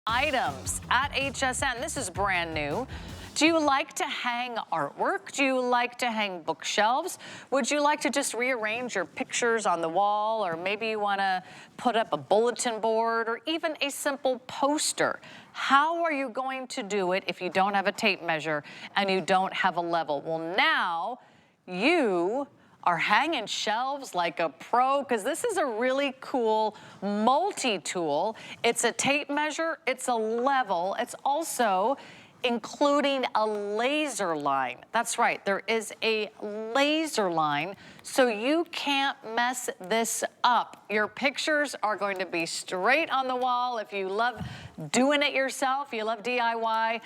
Items at HSN. This is brand new. Do you like to hang artwork? Do you like to hang bookshelves? Would you like to just rearrange your pictures on the wall, or maybe you want to put up a bulletin board or even a simple poster? How are you going to do it if you don't have a tape measure and you don't have a level? Well, now you are hanging shelves like a pro, because this is a really cool multi-tool. It's a tape measure, it's a level, it's also including a laser line. That's right, there is a laser line, so you can't mess this up. Your pictures are going to be straight on the wall. If you love doing it yourself, you love DIY,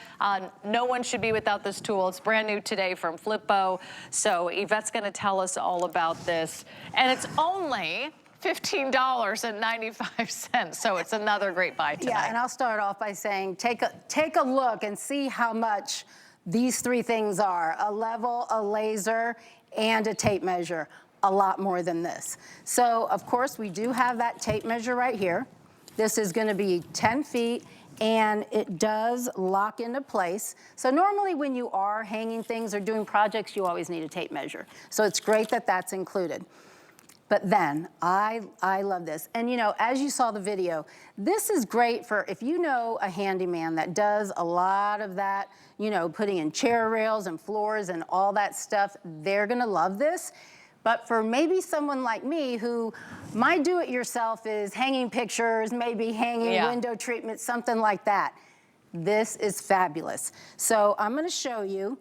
no one should be without this tool. It's brand new today from Flipo. So Yvette's gonna tell us all about this. And it's only $15.95, so it's another great buy tonight. Yeah, and I'll start off by saying, take a look and see how much these three things are: a level, a laser, and a tape measure. A lot more than this. So, of course, we do have that tape measure right here. This is gonna be 10 feet, and it does lock into place. So normally when you are hanging things or doing projects, you always need a tape measure. So it's great that that's included. But then, I love this. And you know, as you saw the video, this is great for if you know a handyman that does a lot of that, you know, putting in chair rails and floors and all that stuff, they're gonna love this. But for maybe someone like me who, my do-it-yourself is hanging pictures, maybe hanging window treatments, something like that, this is fabulous. So I'm gonna show you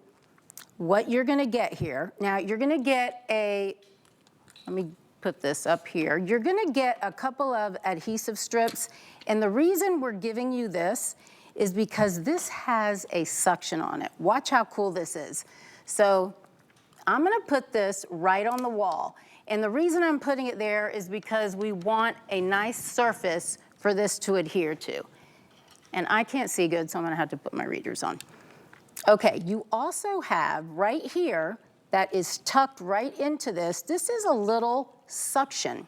what you're gonna get here. Now, you're gonna get let me put this up here. You're gonna get a couple of adhesive strips, and the reason we're giving you this is because this has a suction on it. Watch how cool this is. So I'm gonna put this right on the wall, and the reason I'm putting it there is because we want a nice surface for this to adhere to. And I can't see good, so I'm gonna have to put my readers on. Okay, you also have right here that is tucked right into this. This is a little suction,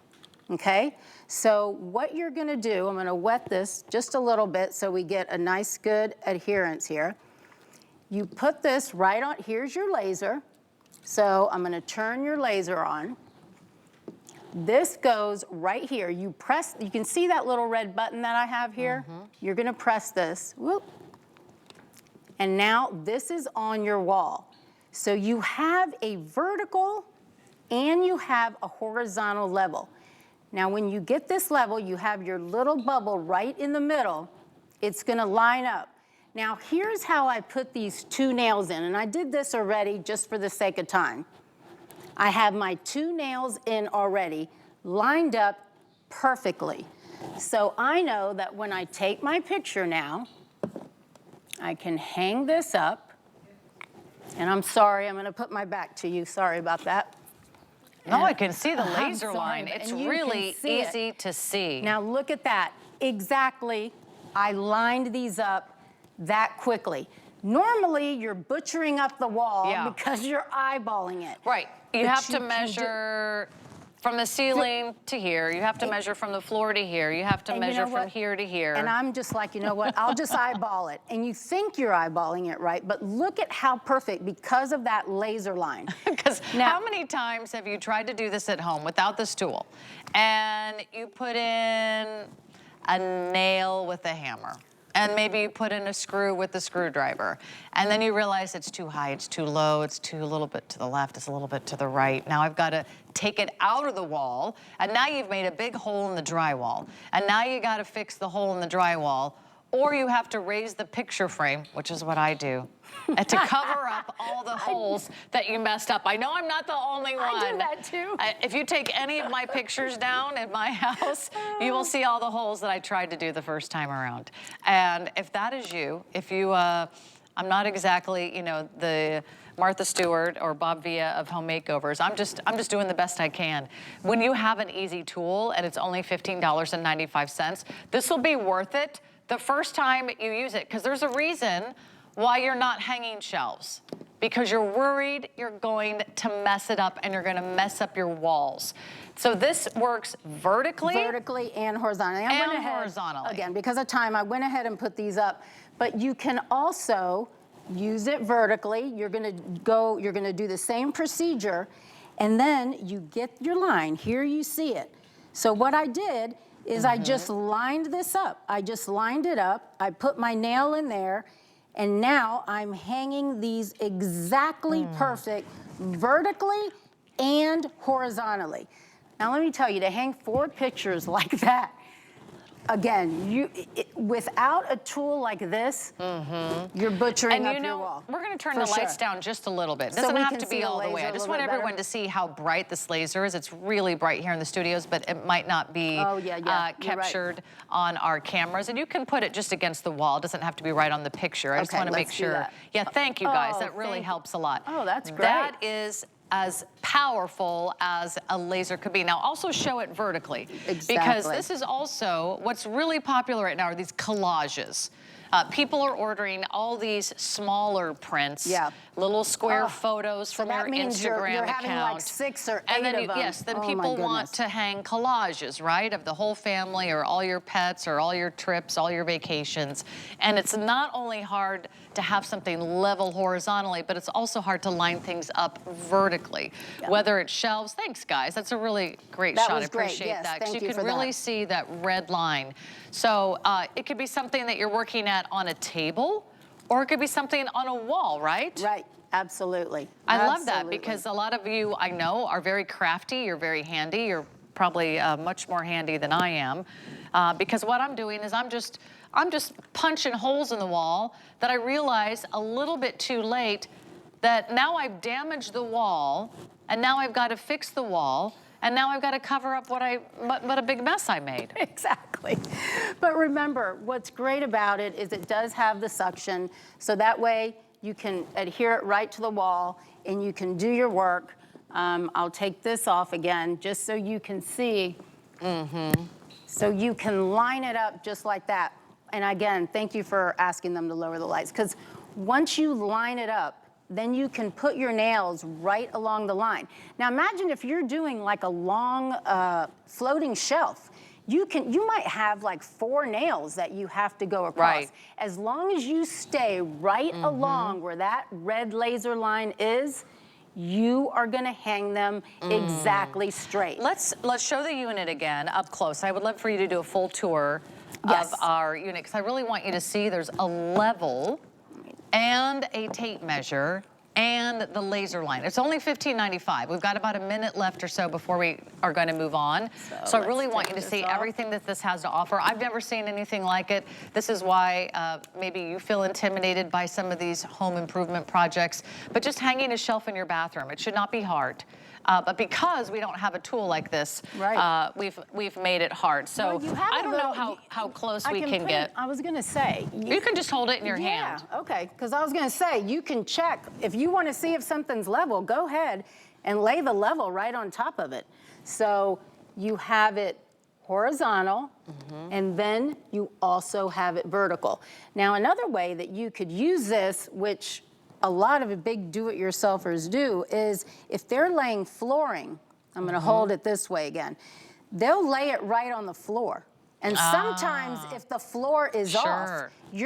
okay? So what you're gonna do, I'm gonna wet this just a little bit so we get a nice good adherence here. You put this right on, here's your laser. So I'm gonna turn your laser on. This goes right here. You press, you can see that little red button that I have here? You're gonna press this, whoop. And now this is on your wall. So you have a vertical and you have a horizontal level. Now when you get this level, you have your little bubble right in the middle. It's gonna line up. Now here's how I put these two nails in, and I did this already just for the sake of time. I have my two nails in already, lined up perfectly. So I know that when I take my picture now, I can hang this up. And I'm sorry, I'm gonna put my back to you, sorry about that. No, I can see the laser line. It's really easy to see. Now look at that, exactly, I lined these up that quickly. Normally, you're butchering up the wall because you're eyeballing it. Right, you have to measure from the ceiling to here. You have to measure from the floor to here. You have to measure from here to here. And I'm just like, you know what, I'll just eyeball it. And you think you're eyeballing it right, but look at how perfect because of that laser line. Because how many times have you tried to do this at home without this tool? And you put in a nail with a hammer. And maybe you put in a screw with the screwdriver. And then you realize it's too high, it's too low, it's too a little bit to the left, it's a little bit to the right. Now I've got to take it out of the wall, and now you've made a big hole in the drywall. And now you got to fix the hole in the drywall, or you have to raise the picture frame, which is what I do, and to cover up all the holes that you messed up. I know I'm not the only one. I do that too. If you take any of my pictures down at my house, you will see all the holes that I tried to do the first time around. And if that is you, if you, I'm not exactly, you know, the Martha Stewart or Bob Villa of Home Makeovers. I'm just doing the best I can. When you have an easy tool and it's only $15.95, this will be worth it the first time you use it, because there's a reason why you're not hanging shelves. because you're worried you're going to mess it up and you're going to mess up your walls. So this works vertically. Vertically and horizontally. I went ahead, horizontally. Again, because of time, I went ahead and put these up. But you can also use it vertically. You're gonna do the same procedure, and then you get your line. Here you see it. So what I did is I just lined this up. I just lined it up. I put my nail in there, and now I'm hanging these exactly perfect vertically and horizontally. Now let me tell you, to hang 4 pictures like that, again, without a tool like this, you're butchering up your wall. We're going to turn the lights down just a little bit. It doesn't have to be all the way. I just want everyone to see how bright this laser is. It's really bright here in the studios, but it might not be captured on our cameras. And you can put it just against the wall. It doesn't have to be right on the picture. I just want to make sure. Yeah, thank you guys. That really helps a lot. Oh, that's great. That is as powerful as a laser could be. Now also show it vertically. Exactly. Because this is also, what's really popular right now are these collages. People are ordering all these smaller prints, little square photos from your Instagram you're account. having like 6 or 8 and then of them. Yes, then people want to hang collages, right, of the whole family or all your pets or all your trips, all your vacations. And it's not only hard to have something level horizontally, but it's also hard to line things up vertically. Whether it's shelves, thanks guys, that's a really great shot. I appreciate that. Because you can really see that red line. So it could be something that you're working at on a table, or it could be something on a wall, right? Right, absolutely. I love that, because a lot of you I know are very crafty, you're very handy, you're probably much more handy than I am, because what I'm doing is I'm just punching holes in the wall that I realize a little bit too late that now I've damaged the wall, and now I've got to fix the wall, and now I've got to cover up what a big mess I made. Exactly. But remember, what's great about it is it does have the suction, so that way you can adhere it right to the wall and you can do your work. I'll take this off again just so you can see. So you can line it up just like that. And again, thank you for asking them to lower the lights, because once you line it up, then you can put your nails right along the line. Now imagine if you're doing like a long floating shelf. You might have like 4 nails that you have to go across. Right. As long as you stay right along where that red laser line is, you are gonna hang them exactly straight. Let's show the unit again up close. I would love for you to do a full tour of our unit, because I really want you to see there's a level and a tape measure and the laser line. It's only $15.95. We've got about a minute left or so before we are going to move on. So I really want you to see everything that this has to offer. I've never seen anything like it. This is why maybe you feel intimidated by some of these home improvement projects, but just hanging a shelf in your bathroom, it should not be hard. But because we don't have a tool like this, we've made it hard. So I don't know how close we can get. I was gonna say. You can just hold it in your hand. Yeah, okay, because I was gonna say, you can check. If you wanna see if something's level, go ahead and lay the level right on top of it. So you have it horizontal, and then you also have it vertical. Now, another way that you could use this, which a lot of big do-it-yourselfers do, is if they're laying flooring, I'm gonna hold it this way again, they'll lay it right on the floor. And sometimes if the floor is off, you're